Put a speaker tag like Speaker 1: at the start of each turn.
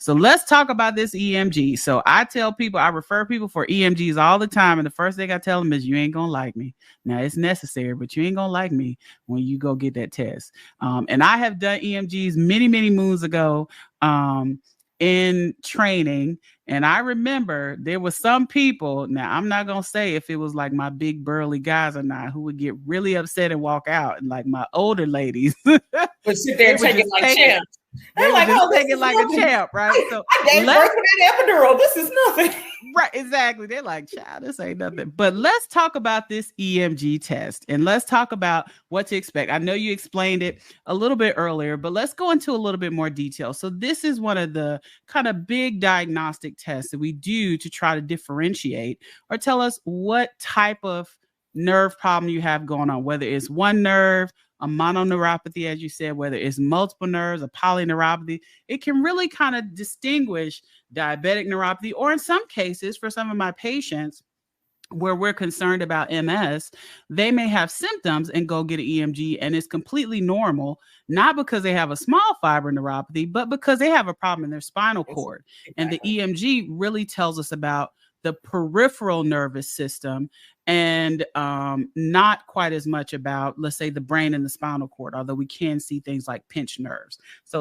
Speaker 1: So let's talk about this EMG. So I tell people, I refer people for EMGs all the time. And the first thing I tell them is you ain't going to like me. Now it's necessary, but you ain't going to like me when you go get that test. And I have done EMGs many, many moons ago in training. And I remember there was some people, now I'm not going to say if it was like my big burly guys or not, who would get really upset and walk out. And like my older ladies
Speaker 2: would sit there and take it like champs.
Speaker 1: They would just take it like a champ, right? So
Speaker 2: I gave birth to that epidural. This is nothing.
Speaker 1: Right, exactly. They're like, child, this ain't nothing. But let's talk about this EMG test and let's talk about what to expect. I know you explained it a little bit earlier, but let's go into a little bit more detail. So this is one of the kind of big diagnostic tests that we do to try to differentiate or tell us what type of nerve problem you have going on, whether it's one nerve, a mononeuropathy, as you said, whether it's multiple nerves, a polyneuropathy. It can really kind of distinguish diabetic neuropathy, or in some cases, for some of my patients, where we're concerned about MS, they may have symptoms and go get an EMG and it's completely normal, not because they have a small fiber neuropathy, but because they have a problem in their spinal cord. Exactly. And the EMG really tells us about the peripheral nervous system and not quite as much about, let's say, the brain and the spinal cord, although we can see things like pinched nerves. So